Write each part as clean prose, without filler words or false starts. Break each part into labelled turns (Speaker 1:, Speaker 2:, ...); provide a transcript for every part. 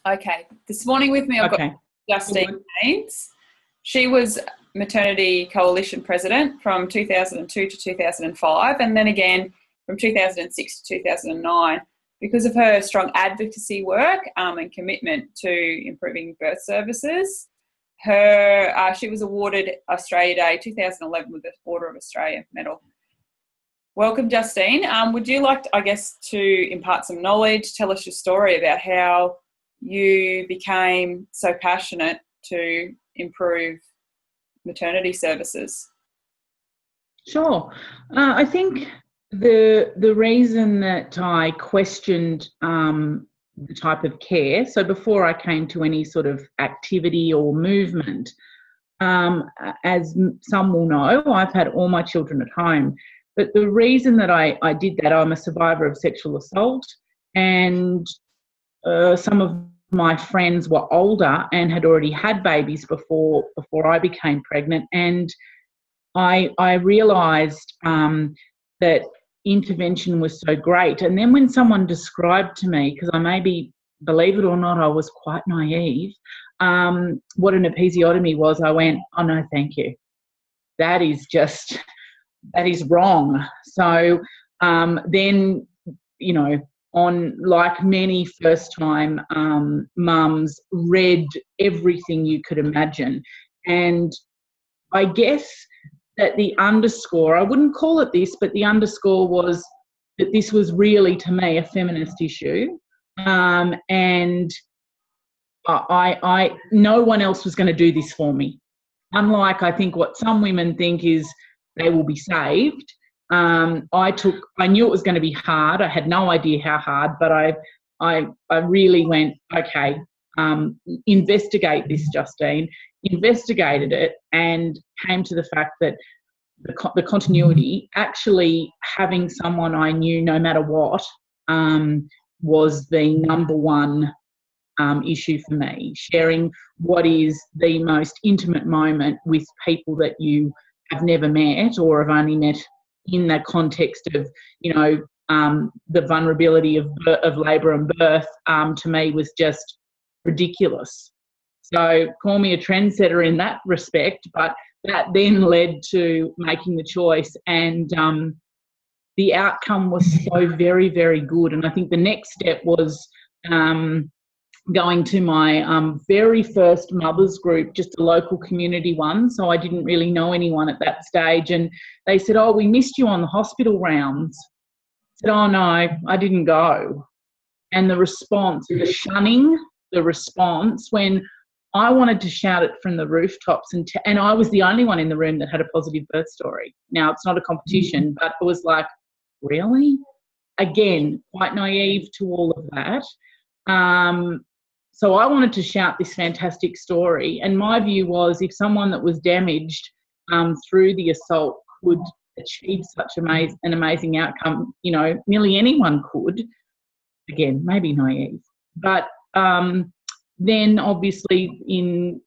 Speaker 1: Okay. This morning with me, I've got
Speaker 2: Okay.
Speaker 1: Justine Caines. She was Maternity Coalition President from 2002 to 2005, and then again from 2006 to 2009. Because of her strong advocacy work and commitment to improving birth services, she was awarded Australia Day 2011 with the Order of Australia Medal. Welcome, Justine. Would you like, to impart some knowledge, tell us your story about how you became so passionate to improve maternity services?
Speaker 2: Sure. I think the reason that I questioned the type of care, so before I came to any sort of activity or movement, as some will know, I've had all my children at home. But the reason that I did that, I'm a survivor of sexual assault, and some of my friends were older and had already had babies before I became pregnant, and I realised that intervention was so great. And then when someone described to me, because I maybe, believe it or not, I was quite naive, what an episiotomy was, I went, oh no, thank you. That is wrong. So then, on like many first-time mums, read everything you could imagine. And I guess that the underscore, I wouldn't call it this, but the underscore was that this was really, to me, a feminist issue. And I no one else was going to do this for me. Unlike, I think, what some women think is they will be saved. I knew it was going to be hard. I had no idea how hard, but I really went, okay, investigate this, Justine. Investigated it and came to the fact that the continuity, actually having someone I knew no matter what, was the number one issue for me. Sharing what is the most intimate moment with people that you have never met or have only met in the context of, the vulnerability of labour and birth, to me was just ridiculous. So call me a trendsetter in that respect, but that then led to making the choice, and the outcome was so very, very good. And I think the next step was going to my very first mothers group, just a local community one, so I didn't really know anyone at that stage, and they said, oh, we missed you on the hospital rounds. I said, oh no, I didn't go. And the response, the shunning, the response, when I wanted to shout it from the rooftops, and I was the only one in the room that had a positive birth story. Now, it's not a competition, but it was like, really? Again, quite naive to all of that. So I wanted to shout this fantastic story, and my view was, if someone that was damaged through the assault could achieve such an amazing outcome, nearly anyone could. Again, maybe naive. But then obviously in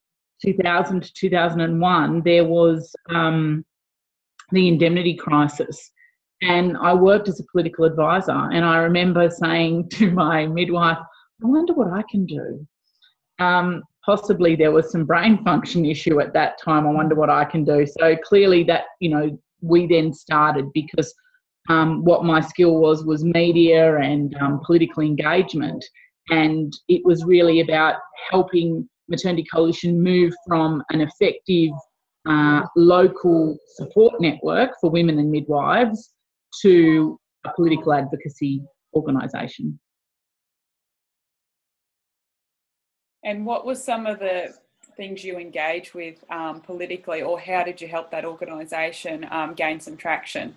Speaker 2: 2000 to 2001, there was the indemnity crisis. And I worked as a political advisor, and I remember saying to my midwife, I wonder what I can do. Possibly there was some brain function issue at that time. I wonder what I can do. So clearly that, we then started, because what my skill was media and political engagement. And it was really about helping Maternity Coalition move from an effective local support network for women and midwives to a political advocacy organisation.
Speaker 1: And what were some of the things you engaged with politically, or how did you help that organisation gain some traction?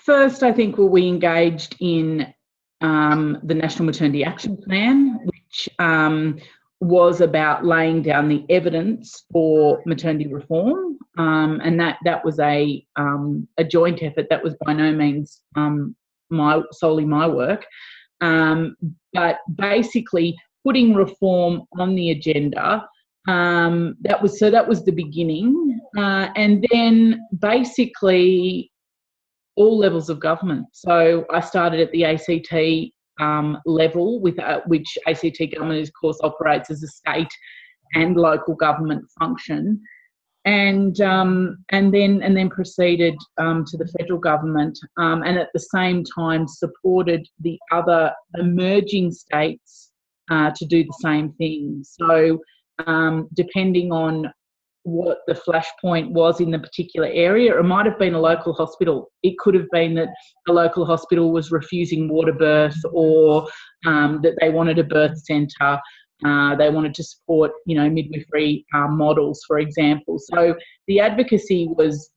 Speaker 2: First, I think we engaged in the National Maternity Action Plan, which was about laying down the evidence for maternity reform, and that was a joint effort. That was by no means solely my work, but basically putting reform on the agenda. That was the beginning, and then basically all levels of government. So I started at the ACT level, with which ACT government, of course, operates as a state and local government function, and then proceeded to the federal government, and at the same time supported the other emerging states to do the same thing. So depending on what the flashpoint was in the particular area, it might have been a local hospital. It could have been that the local hospital was refusing water birth, or that they wanted a birth centre. They wanted to support, midwifery models, for example. So the advocacy was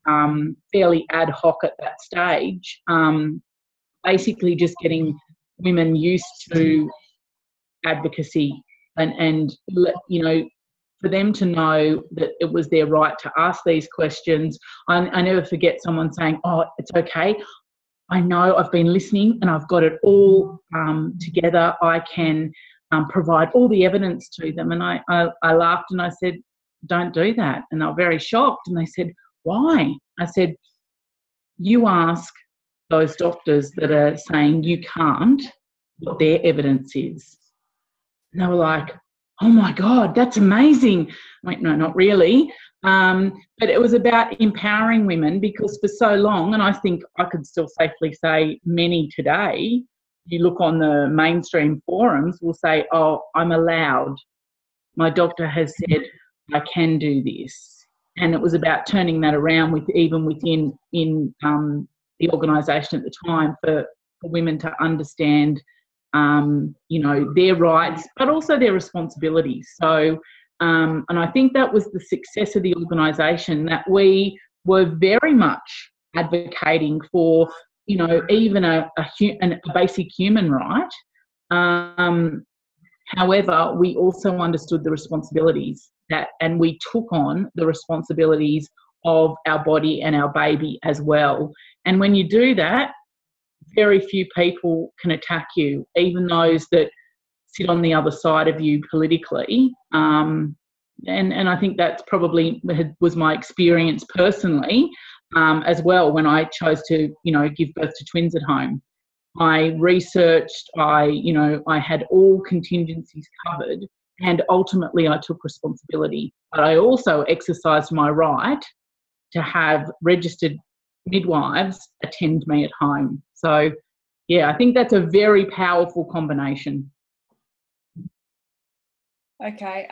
Speaker 2: fairly ad hoc at that stage, basically just getting women used to advocacy and for them to know that it was their right to ask these questions. I never forget someone saying, "Oh, it's okay. I know, I've been listening and I've got it all together. I can provide all the evidence to them." And I laughed and I said, "Don't do that." And they were very shocked, and they said, "Why?" I said, "You ask those doctors that are saying you can't what their evidence is." And they were like, "Oh my God, that's amazing." I went, "No, not really." But it was about empowering women, because for so long, and I think I could still safely say many today, you look on the mainstream forums, will say, "Oh, I'm allowed. My doctor has said I can do this." And it was about turning that around even within the organisation at the time, for women to understand their rights, but also their responsibilities. So, and I think that was the success of the organisation, that we were very much advocating for, even a basic human right. However, we also understood the responsibilities and we took on the responsibilities of our body and our baby as well. And when you do that, very few people can attack you, even those that sit on the other side of you politically. And I think that's probably was my experience personally as well when I chose to, give birth to twins at home. I researched, I had all contingencies covered, and ultimately I took responsibility. But I also exercised my right to have registered midwives attend me at home. So, yeah, I think that's a very powerful combination.
Speaker 1: Okay.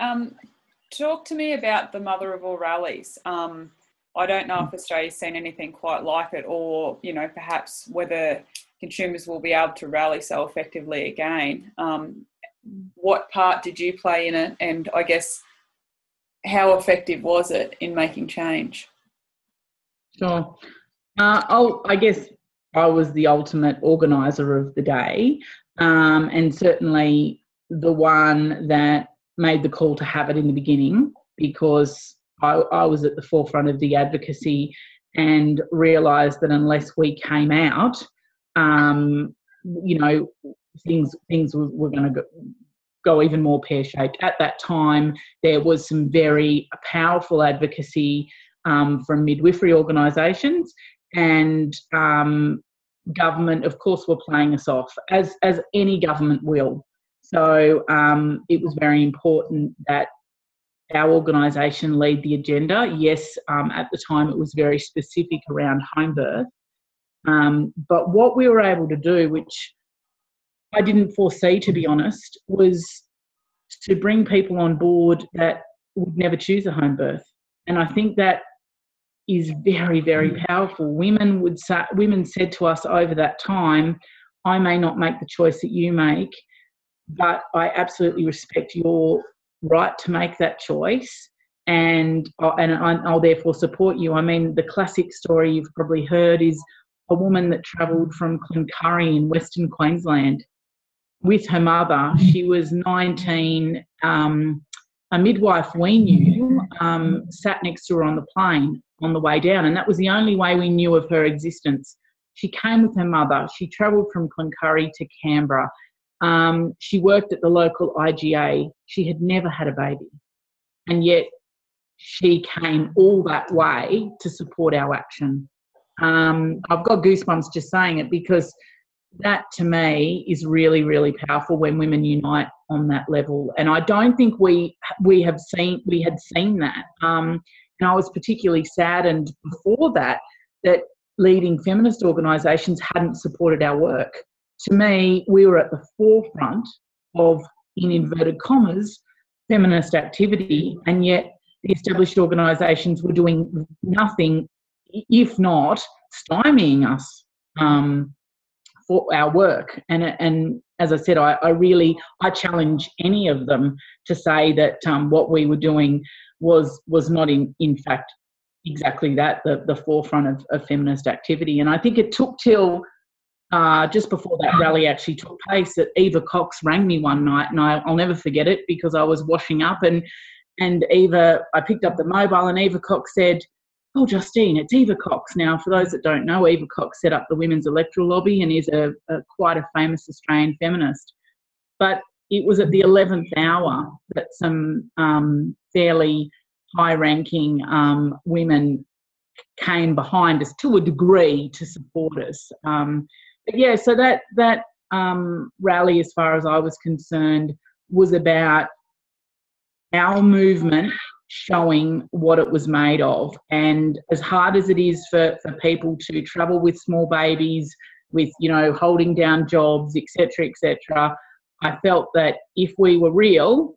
Speaker 1: Talk to me about the Mother of All rallies. I don't know if Australia's seen anything quite like it, or, perhaps whether consumers will be able to rally so effectively again. What part did you play in it? And I guess, how effective was it in making change?
Speaker 2: Sure. I guess I was the ultimate organiser of the day, and certainly the one that made the call to have it in the beginning, because I was at the forefront of the advocacy and realised that unless we came out, things were going to go even more pear-shaped. At that time, there was some very powerful advocacy from midwifery organisations, and government, of course, were playing us off, as any government will. So it was very important that our organisation lead the agenda. Yes, at the time it was very specific around home birth. But what we were able to do, which I didn't foresee, to be honest, was to bring people on board that would never choose a home birth. And I think that is very, very powerful. Women said to us over that time, "I may not make the choice that you make, but I absolutely respect your right to make that choice, and I'll therefore support you." I mean, the classic story you've probably heard is a woman that travelled from Cloncurry in Western Queensland with her mother. She was 19. A midwife we knew sat next to her on the plane on the way down, and that was the only way we knew of her existence. She came with her mother. She travelled from Cloncurry to Canberra. She worked at the local IGA. She had never had a baby, and yet she came all that way to support our action. I've got goosebumps just saying it, because that to me is really, really powerful when women unite on that level. And I don't think we had seen that. And I was particularly saddened before that leading feminist organisations hadn't supported our work. To me, we were at the forefront of, in inverted commas, feminist activity, and yet the established organisations were doing nothing, if not stymieing us for our work. And as I said, I challenge any of them to say that what we were doing was not in fact exactly that, the forefront of feminist activity. And I think it took till just before that rally actually took place that Eva Cox rang me one night, and I'll never forget it, because I was washing up and Eva, I picked up the mobile and Eva Cox said, "Oh, Justine, it's Eva Cox." Now, for those that don't know, Eva Cox set up the Women's Electoral Lobby and is quite a famous Australian feminist. But it was at the 11th hour that some fairly high-ranking women came behind us to a degree to support us. But yeah, so that rally, as far as I was concerned, was about our movement showing what it was made of. And as hard as it is for people to travel with small babies, with, holding down jobs, etc., I felt that if we were real,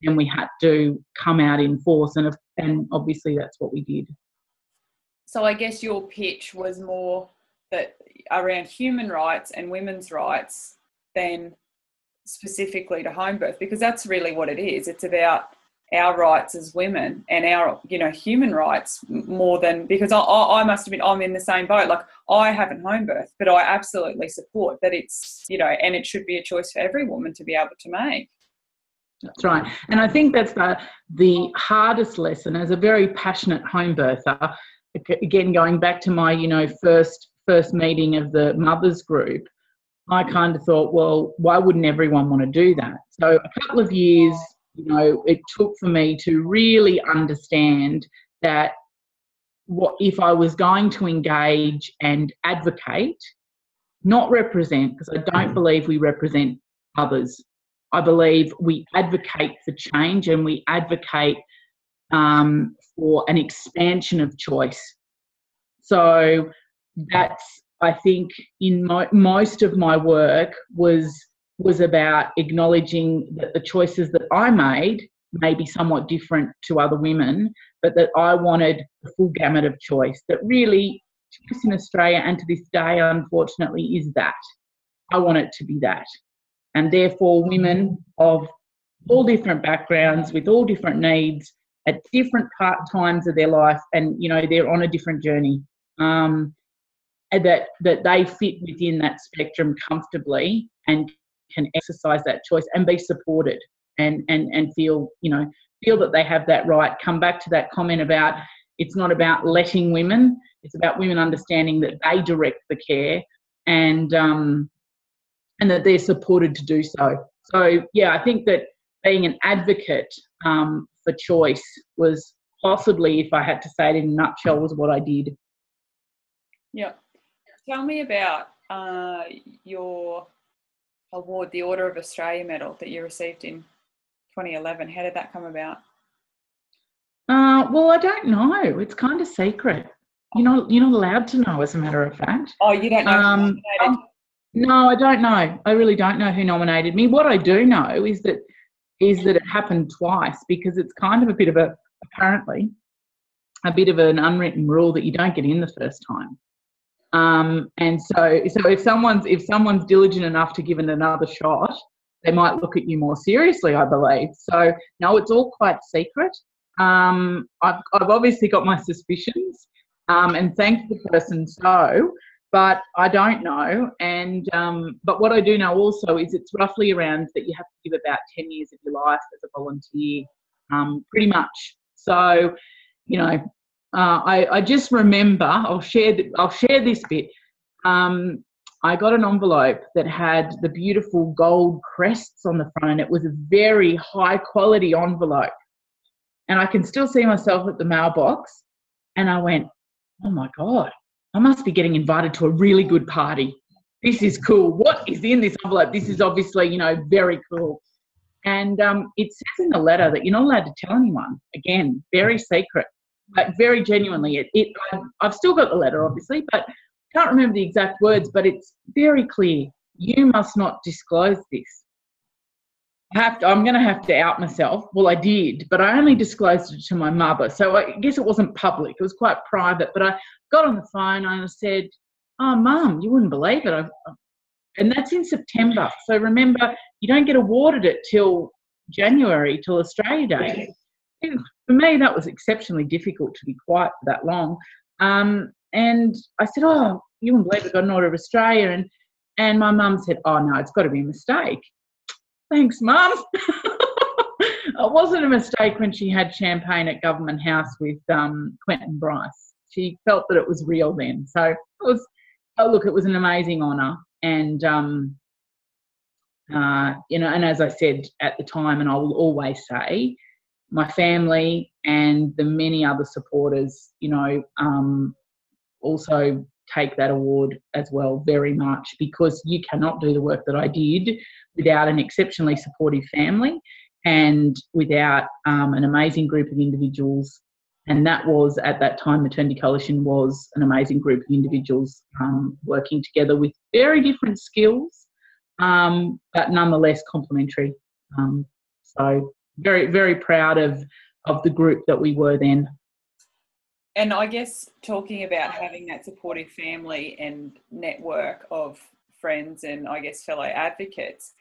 Speaker 2: then we had to come out in force, and obviously that's what we did.
Speaker 1: So I guess your pitch was more that around human rights and women's rights than specifically to home birth, because that's really what it is. It's about our rights as women and our, human rights more than, because I must admit I'm in the same boat. Like, I haven't home birth, but I absolutely support that it's, and it should be a choice for every woman to be able to make.
Speaker 2: That's right. And I think that's the hardest lesson as a very passionate home birther. Again, going back to my, first meeting of the mothers group, I kind of thought, well, why wouldn't everyone want to do that? So a couple of years, it took for me to really understand that if I was going to engage and advocate, not represent, because I don't believe we represent others. I believe we advocate for change, and we advocate for an expansion of choice. So that's, I think, in most of my work was about acknowledging that the choices that I made may be somewhat different to other women, but that I wanted the full gamut of choice. That really, choice in Australia, and to this day, unfortunately, is that. I want it to be that. And therefore, women of all different backgrounds, with all different needs, at different times of their life, and, they're on a different journey, that they fit within that spectrum comfortably and can exercise that choice and be supported and feel that they have that right. Come back to that comment about, it's not about letting women, it's about women understanding that they direct the care and that they're supported to do so. So, yeah, I think that being an advocate for choice was possibly, if I had to say it in a nutshell, was what I did.
Speaker 1: Yeah. Tell me about your award, the Order of Australia Medal that you received in 2011. How did that come about?
Speaker 2: Well, I don't know. It's kind of secret. You're not allowed to know, as a matter of fact.
Speaker 1: Oh, you don't know?
Speaker 2: No, I don't know. I really don't know who nominated me. What I do know is that it happened twice, because it's kind of apparently a bit of an unwritten rule that you don't get in the first time. And so if someone's diligent enough to give it another shot, they might look at you more seriously, I believe. So no, it's all quite secret. I've obviously got my suspicions, and thank the person so, but I don't know. And but what I do know also is it's roughly around that you have to give about 10 years of your life as a volunteer, pretty much. So, I just remember, I'll share this bit. I got an envelope that had the beautiful gold crests on the front, and it was a very high quality envelope. And I can still see myself at the mailbox, and I went, oh my God, I must be getting invited to a really good party. This is cool. What is in this envelope? This is obviously, very cool. And it says in the letter that you're not allowed to tell anyone. Again, very secret, but very genuinely. I've still got the letter, obviously, but I can't remember the exact words, but it's very clear. You must not disclose this. I'm going to have to out myself. Well, I did, but I only disclosed it to my mother. So I guess it wasn't public. It was quite private. But I got on the phone and I said, "Oh, Mum, you wouldn't believe it." And that's in September. So remember, you don't get awarded it till January, till Australia Day. For me, that was exceptionally difficult to be quiet for that long. And I said, "Oh, you wouldn't believe it, got an Order of Australia." And my mum said, "Oh, no, it's got to be a mistake." Thanks, Mum. It wasn't a mistake when she had champagne at Government House with Quentin Bryce. She felt that it was real then. So it was an amazing honour. And, and as I said at the time, and I will always say, my family and the many other supporters, also take that award as well very much, because you cannot do the work that I did without an exceptionally supportive family and without an amazing group of individuals. And that was, at that time, Maternity Coalition was an amazing group of individuals working together with very different skills, but nonetheless complementary. So very, very proud of the group that we were then.
Speaker 1: And I guess talking about having that supportive family and network of friends and I guess fellow advocates,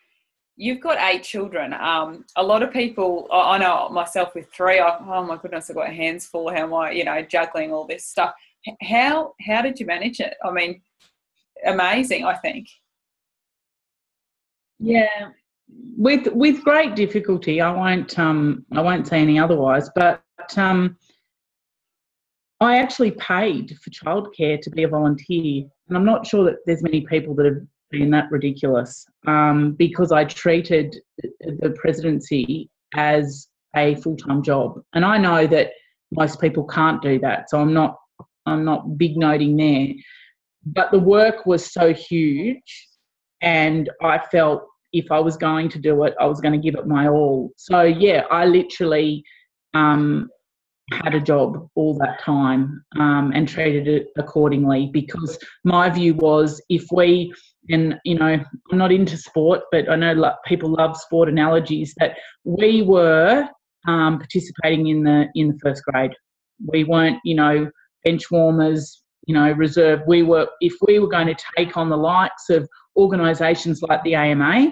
Speaker 1: you've got 8 children. A lot of people, I know myself with 3, oh my goodness, I've got hands full. How am I, juggling all this stuff? How did you manage it? I mean, amazing, I think.
Speaker 2: Yeah, with great difficulty. I won't say any otherwise, but I actually paid for childcare to be a volunteer, and I'm not sure that there's many people that have been that ridiculous, because I treated the presidency as a full-time job, and I know that most people can't do that, so I'm not big noting there. But the work was so huge, and I felt if I was going to do it, I was going to give it my all. So yeah, I literally had a job all that time, and treated it accordingly, because my view was, if we, and I'm not into sport, but I know people love sport analogies, that we were participating in the first grade. We weren't, bench warmers, reserve. If we were going to take on the likes of organisations like the AMA,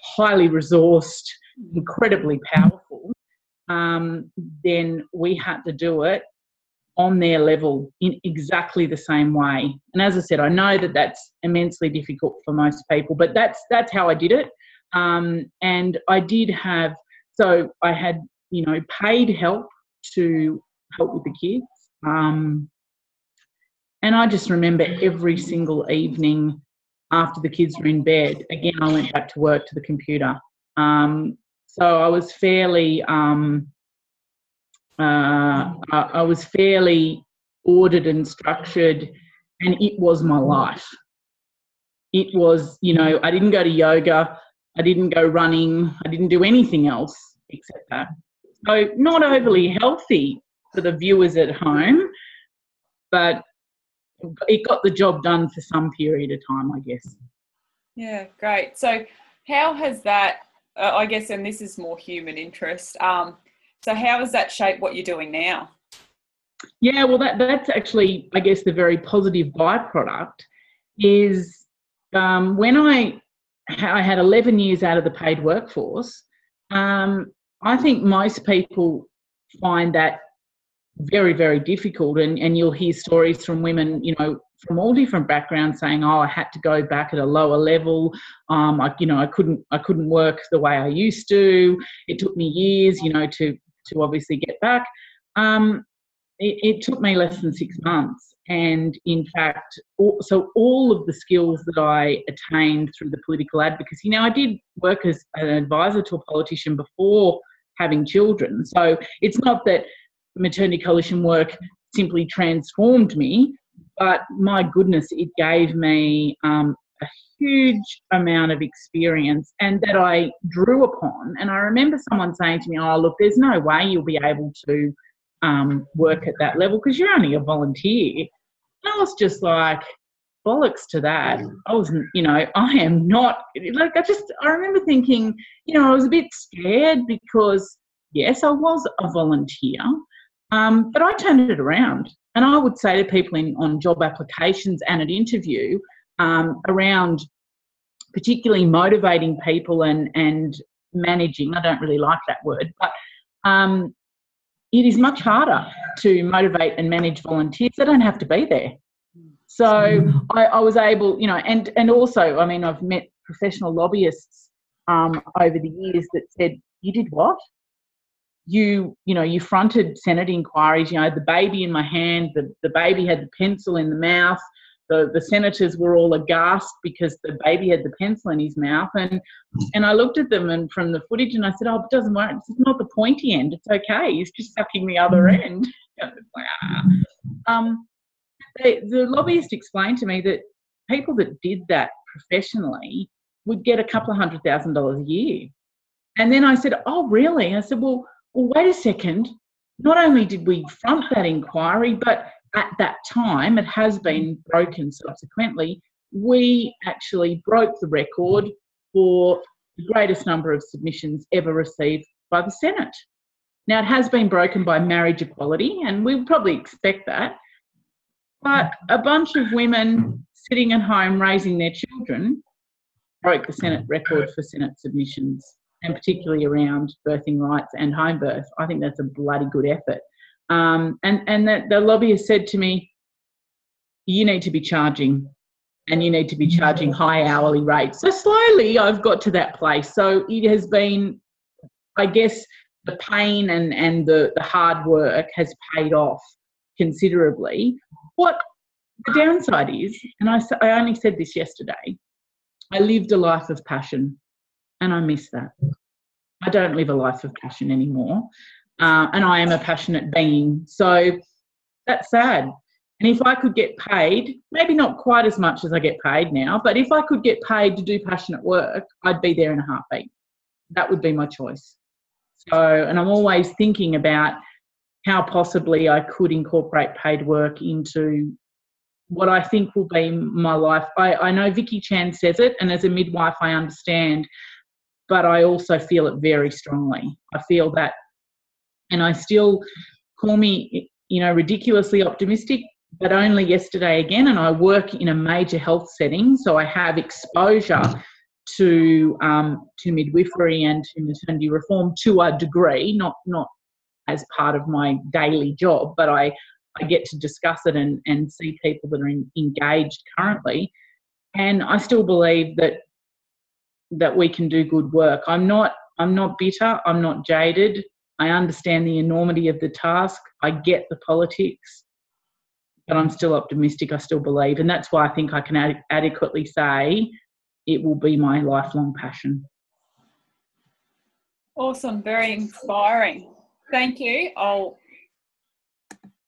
Speaker 2: highly resourced, incredibly powerful, then we had to do it on their level in exactly the same way. And as I said, I know that that's immensely difficult for most people, but that's how I did it. And I did have, so I had, paid help to help with the kids. And I just remember every single evening after the kids were in bed, again, I went back to work, to the computer. So I was fairly, ordered and structured, and it was my life. It was, I didn't go to yoga, I didn't go running, I didn't do anything else except that. So not overly healthy for the viewers at home, but it got the job done for some period of time, I guess.
Speaker 1: Yeah, great. So how has that, I guess, and this is more human interest, so how has that shaped what you're doing now?
Speaker 2: Yeah, well, that's actually, I guess, the very positive byproduct is when I had 11 years out of the paid workforce, I think most people find that very, very difficult, and you'll hear stories from women, from all different backgrounds saying, "Oh, I had to go back at a lower level. I couldn't work the way I used to. It took me years, to obviously get back." It took me less than 6 months, and in fact, so all of the skills that I attained through the political advocacy. Now, I did work as an advisor to a politician before having children, so it's not that Maternity Coalition work simply transformed me, but my goodness, it gave me a huge amount of experience and that I drew upon. And I remember someone saying to me, oh, look, there's no way you'll be able to work at that level because you're only a volunteer. And I was just like, bollocks to that. I wasn't, I am not, I remember thinking, I was a bit scared because, yes, I was a volunteer, but I turned it around. And I would say to people on job applications and at interview around particularly motivating people and managing, I don't really like that word, but it is much harder to motivate and manage volunteers. They don't have to be there. So I was able, and also, I mean, I've met professional lobbyists over the years that said, you did what? You fronted Senate inquiries, the baby in my hand, the baby had the pencil in the mouth, the senators were all aghast because the baby had the pencil in his mouth. And I looked at them and from the footage and I said, oh, it doesn't work. It's not the pointy end. It's okay. He's just sucking the other end. The lobbyist explained to me that people that did that professionally would get a couple of $100,000 a year. And then I said, oh, really? I said, well, wait a second. Not only did we front that inquiry, but at that time, it has been broken subsequently, we actually broke the record for the greatest number of submissions ever received by the Senate. Now, it has been broken by marriage equality, and we'll probably expect that. But a bunch of women sitting at home raising their children broke the Senate record for Senate submissions, and particularly around birthing rights and home birth. I think that's a bloody good effort. And that the lobbyist said to me, you need to be charging, and you need to be charging high hourly rates. So slowly I've got to that place. So it has been, I guess, the pain and the hard work has paid off considerably. What the downside is, and I only said this yesterday, I lived a life of passion and I miss that. I don't live a life of passion anymore, and I am a passionate being. So that's sad. And if I could get paid, maybe not quite as much as I get paid now, but if I could get paid to do passionate work, I'd be there in a heartbeat. That would be my choice. So, and I'm always thinking about how possibly I could incorporate paid work into what I think will be my life. I know Vicky Chan says it, and as a midwife I understand, but I also feel it very strongly. I feel that, and I still call me, ridiculously optimistic, but only yesterday again, and I work in a major health setting, so I have exposure to midwifery and to maternity reform to a degree, not as part of my daily job, but I get to discuss it and see people that are engaged currently. And I still believe that we can do good work. I'm not bitter. I'm not jaded. I understand the enormity of the task. I get the politics, but I'm still optimistic. I still believe. And that's why I think I can adequately say it will be my lifelong passion.
Speaker 1: Awesome. Very inspiring. Thank you. I'll